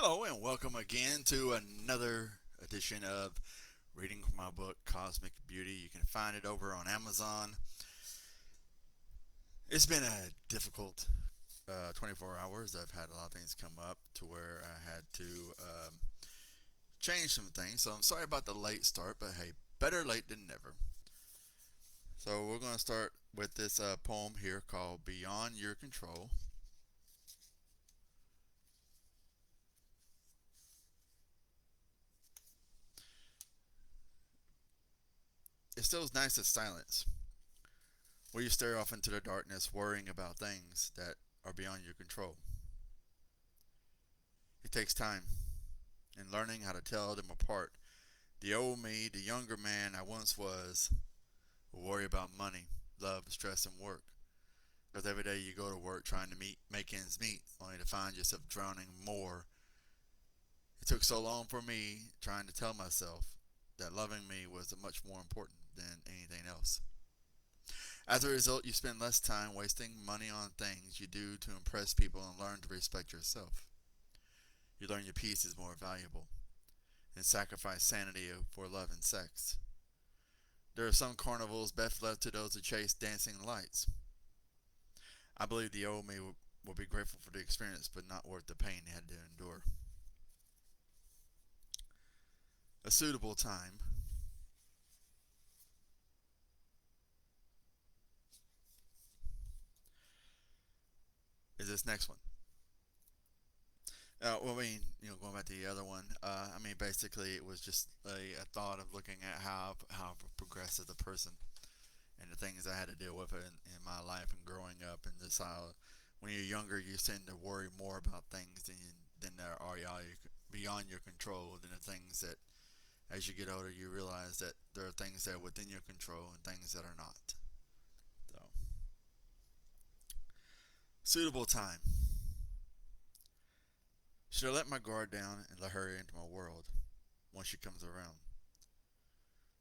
Hello, and welcome again to another edition of Reading from my book, Cosmic Beauty. You can find it over on Amazon. It's been a difficult 24 hours. I've had a lot of things come up to where I had to change some things. So I'm sorry about the late start, but hey, better late than never. So we're going to start with this poem here called Beyond Your Control. It's those nights of silence where you stare off into the darkness worrying about things that are beyond your control. It takes time and learning how to tell them apart. The old me, the younger man I once was, will worry about money, love, stress, and work. Because every day you go to work trying to make ends meet, only to find yourself drowning more. It took so long for me trying to tell myself that loving me was much more important than anything else. As a result, you spend less time wasting money on things you do to impress people and learn to respect yourself. You learn your peace is more valuable and sacrifice sanity for love and sex. There are some carnivals best left to those who chase dancing lights. I believe the old me will be grateful for the experience, but not worth the pain he had to endure. A suitable time is this next one. Going back to the other one, basically, it was just a thought of looking at how progressed as a person and the things I had to deal with in my life and growing up, and just how when you're younger, you tend to worry more about things than there are beyond your control than the things that, as you get older, you realize that there are things that are within your control and things that are not. So, suitable time. Should I let my guard down and let her into my world once she comes around?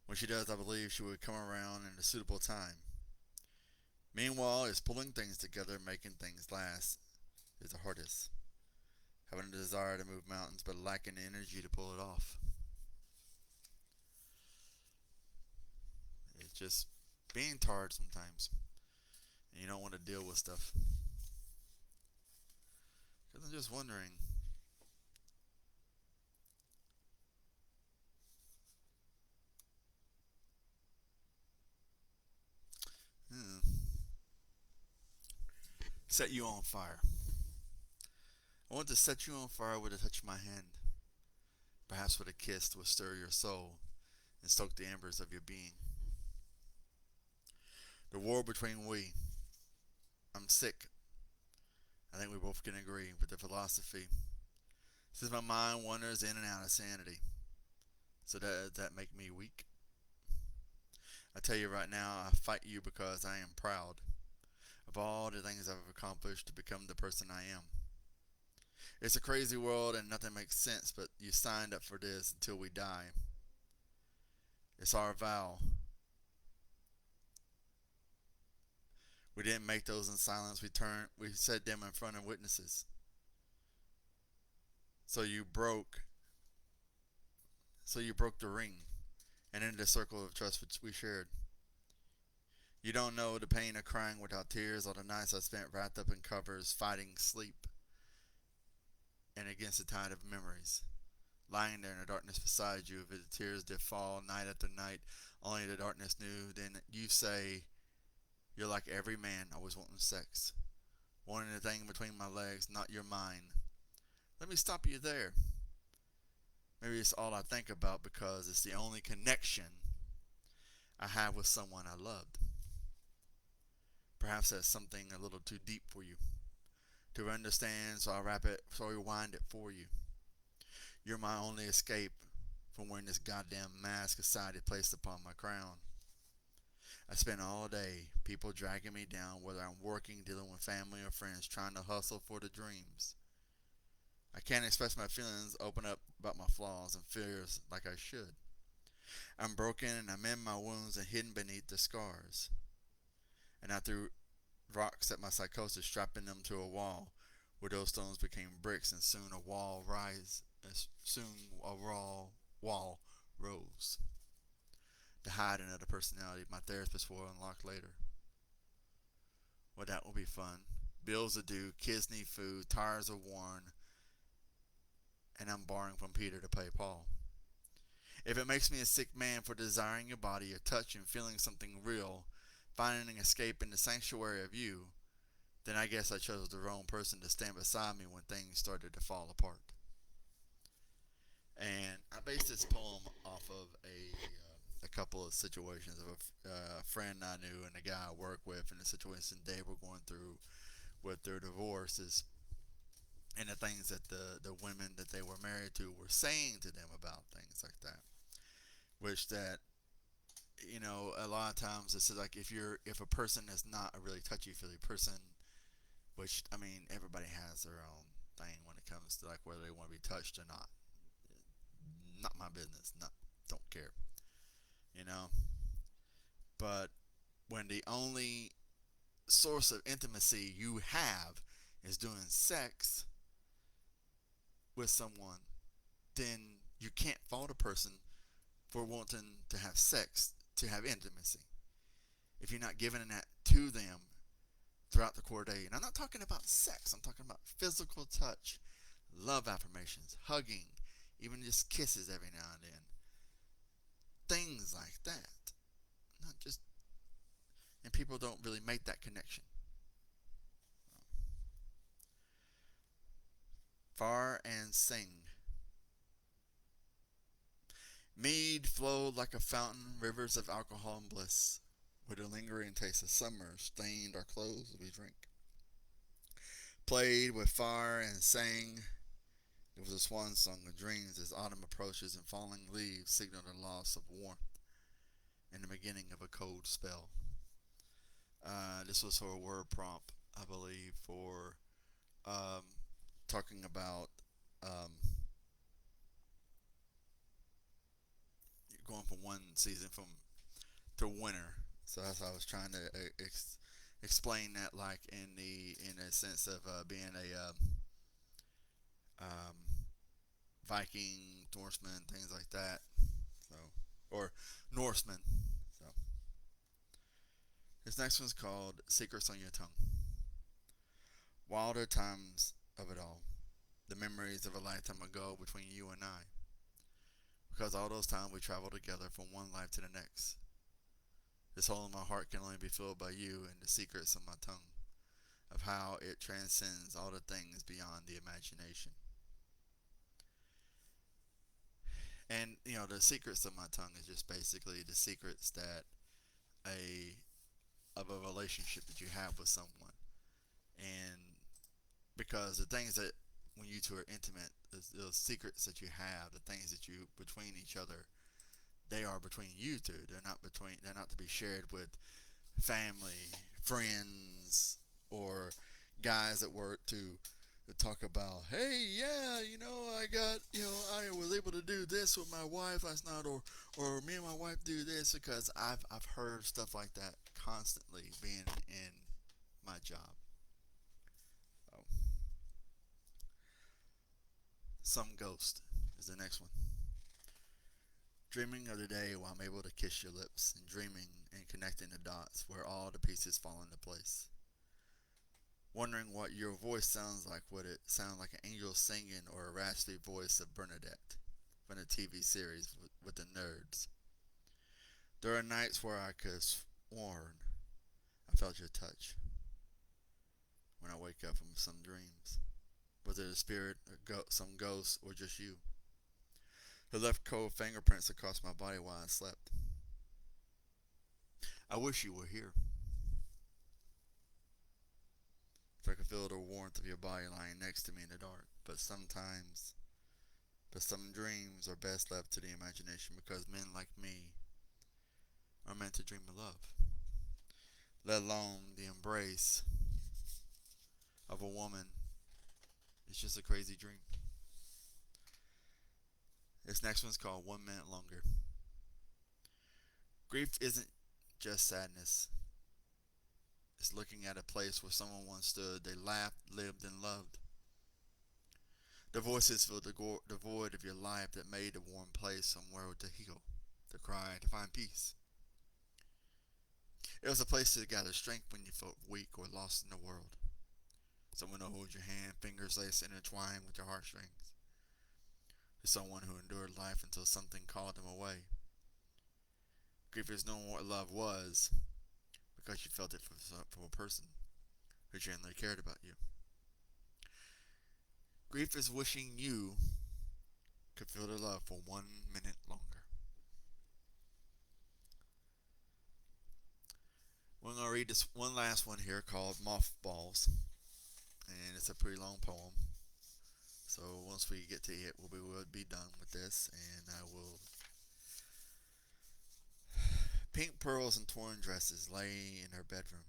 When she does, I believe she would come around in a suitable time. Meanwhile, is pulling things together, making things last, is the hardest. Having a desire to move mountains, but lacking the energy to pull it off. It's just being tired sometimes, and you don't want to deal with stuff. Because I'm just wondering, hmm, set you on fire. I want to set you on fire with a touch of my hand. Perhaps with a kiss to stir your soul and stoke the embers of your being. The war between we. I'm sick. I think we both can agree with the philosophy. Since my mind wanders in and out of sanity. So does that make me weak? I tell you right now, I fight you because I am proud of all the things I've accomplished to become the person I am. It's a crazy world and nothing makes sense, but you signed up for this until we die. It's our vow. We didn't make those in silence. We said them in front of witnesses. So you broke so you broke the ring and ended the circle of trust which we shared. You don't know the pain of crying without tears, or the nights I spent wrapped up in covers, fighting sleep and against the tide of memories. Lying there in the darkness beside you, if the tears did fall night after night, only the darkness knew. Then you say, you're like every man always wanting sex, wanting the thing between my legs, not your mind. Let me stop you there. Maybe it's all I think about because it's the only connection I have with someone I loved. Perhaps that's something a little too deep for you to understand, so I rewind it for you. You're my only escape from wearing this goddamn mask society placed upon my crown. I spend all day, people dragging me down, whether I'm working, dealing with family or friends, trying to hustle for the dreams. I can't express my feelings, open up about my flaws and fears like I should. I'm broken and I'm in my wounds and hidden beneath the scars. And I threw rocks at my psychosis, strapping them to a wall, where those stones became bricks, and soon a raw wall rose. The hiding of the personality my therapist will unlock later. Well, that will be fun. Bills are due, kids need food, tires are worn, and I'm borrowing from Peter to pay Paul. If it makes me a sick man for desiring your body, your touch, and feeling something real, finding an escape in the sanctuary of you, then I guess I chose the wrong person to stand beside me when things started to fall apart. And I based this poem off of a couple of situations of a friend I knew and a guy I work with, and the situation they were going through with their divorces, and the things that the women that they were married to were saying to them about things like that. Which that, a lot of times it's like if a person is not a really touchy feely person, which I mean everybody has their own thing when it comes to like whether they want to be touched or not. Not my business. Not don't care. You know. But when the only source of intimacy you have is doing sex with someone, then you can't fault a person for wanting to have sex, to have intimacy. If you're not giving that to them throughout the core day. And I'm not talking about sex, I'm talking about physical touch, love affirmations, hugging, even just kisses every now and then. Things like that. Not just, and people don't really make that connection. Far and sing. Mead flowed like a fountain, rivers of alcohol and bliss, with a lingering taste of summer stained our clothes as we drink. Played with fire and sang. It was a swan song of dreams as autumn approaches and falling leaves signal the loss of warmth and the beginning of a cold spell. This was for a word prompt, I believe, for um, talking about um, going from one season to winter. So that's how I was trying to explain that, like in a sense of being a um, Viking, Norseman, things like that. So, or Norseman. So this next one's called "Secrets on Your Tongue." Wilder times of it all, the memories of a lifetime ago between you and I. Because all those times we traveled together from one life to the next. This hole in my heart can only be filled by you and the secrets of my tongue, of how it transcends all the things beyond the imagination. And the secrets of my tongue is just basically the secrets that a of a relationship that you have with someone. And because the things that when you two are intimate, those secrets that you have, the things that you between each other, they are between you two. They're not to be shared with family, friends, or guys at work to talk about, hey, yeah, I was able to do this with my wife last night, or me and my wife do this, because I've heard stuff like that constantly being in my job. So, some ghost is the next one. Dreaming of the day while I'm able to kiss your lips, and dreaming and connecting the dots where all the pieces fall into place. Wondering what your voice sounds like. Would it sound like an angel singing or a raspy voice of Bernadette from the TV series with the nerds? There are nights where I could have sworn I felt your touch when I wake up from some dreams. Was it a spirit, some ghost, or just you? Who left cold fingerprints across my body while I slept? I wish you were here, so I could feel the warmth of your body lying next to me in the dark. But some dreams are best left to the imagination, because men like me are meant to dream of love, let alone the embrace of a woman. It's just a crazy dream. This next one's called 1 Minute Longer. Grief isn't just sadness. It's looking at a place where someone once stood. They laughed, lived, and loved. The voices filled the void of your life that made a warm place somewhere to heal, to cry, to find peace. It was a place to gather strength when you felt weak or lost in the world. Someone to hold your hand, fingers laced intertwined with your heartstrings. To someone who endured life until something called them away. Grief is knowing what love was because you felt it from a person who genuinely cared about you. Grief is wishing you could feel their love for 1 minute longer. We're going to read this one last one here called Mothballs. And it's a pretty long poem. So once we get to it, we'll be done with this. And I will. Pink pearls and torn dresses lay in her bedroom.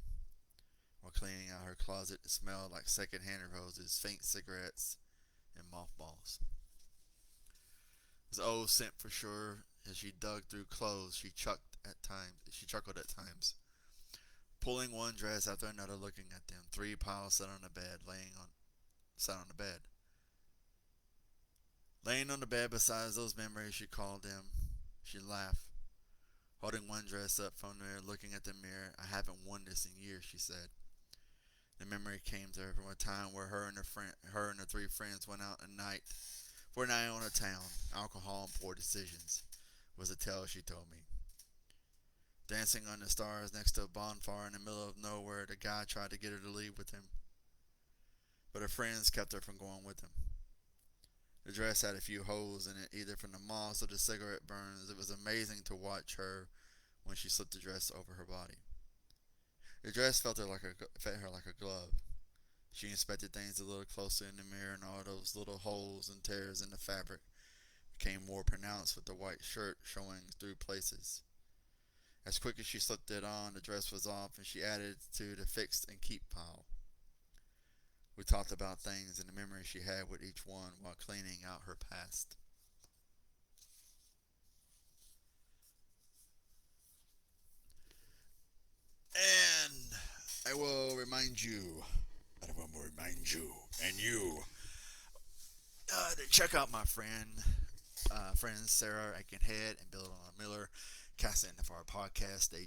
While cleaning out her closet, it smelled like second-hand roses, faint cigarettes, and mothballs. It was an old scent for sure. As she dug through clothes, she chuckled at times, pulling one dress after another, looking at them. 3 piles sat on the bed, Laying on the bed beside those memories, she called them. She laughed, holding one dress up from there, looking at the mirror. I haven't worn this in years, she said. The memory came to her from a time where her and her 3 friends went out for a night on a town. Alcohol and poor decisions was a tale she told me. Dancing under the stars next to a bonfire in the middle of nowhere, the guy tried to get her to leave with him, but her friends kept her from going with him. The dress had a few holes in it, either from the moss or the cigarette burns. It was amazing to watch her when she slipped the dress over her body. The dress felt her like a glove. She inspected things a little closer in the mirror, and all those little holes and tears in the fabric became more pronounced with the white shirt showing through places. As quick as she slipped it on, the dress was off, and she added to the fixed and keep pile. We talked about things and the memories she had with each one while cleaning out her past. And I will remind you, and you, to check out my friends Sarah Aikenhead and Bill Miller, Casting for our podcast. They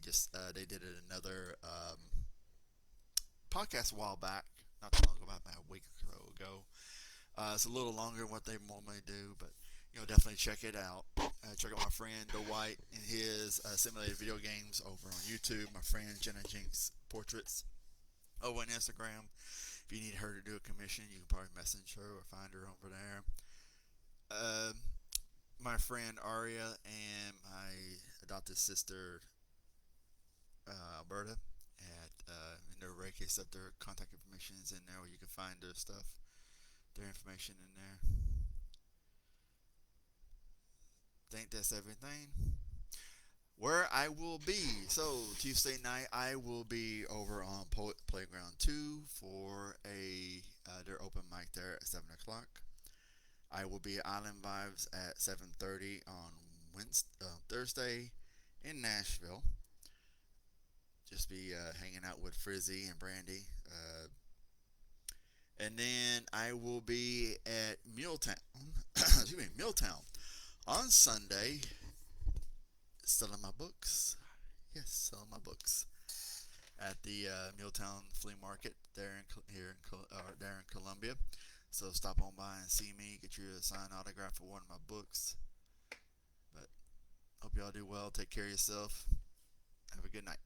did another podcast a while back, not too long ago, about a week or so ago. It's a little longer than what they normally do, but definitely check it out. Check out my friend Dwight and his simulated video games over on YouTube. My friend Jenna Jinx Portraits over on Instagram. If you need her to do a commission, you can probably message her or find her over there. My friend Aria and my adopted sister Alberta at their Reiki stuff. Their contact information is in there, where you can find their stuff, their information in there. Think that's everything. Where I will be. So, Tuesday night, I will be over on Poet Playground 2 for their open mic there at 7 o'clock. I will be at Island Vibes at 7:30 on Thursday in Nashville. Just be hanging out with Frizzy and Brandy. And then I will be at Milltown on Sunday, selling my books. Yes, selling my books at the Milltown Flea Market there in Columbia. So stop on by and see me, get you a signed autograph for one of my books. But hope y'all do well. Take care of yourself. Have a good night.